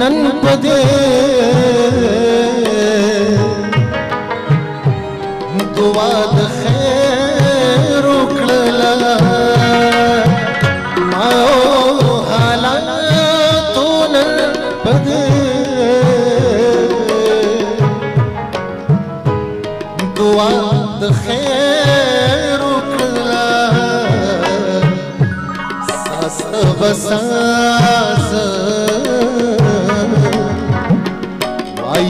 none पदे दुआ the खैर उकड़ला माओ हालातो नन पदे दुआ द खैर उकड़ला सास बसास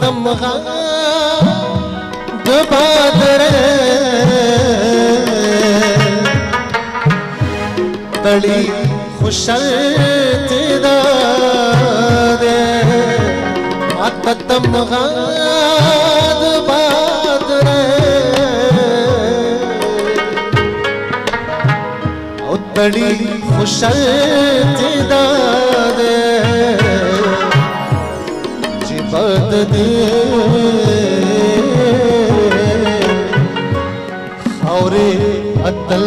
तमगा दबादरे तड़ी खुशल तेदा दे मात तमगा दबादरे तड़ी खुशल तेदा दे बद दे खौरे अतल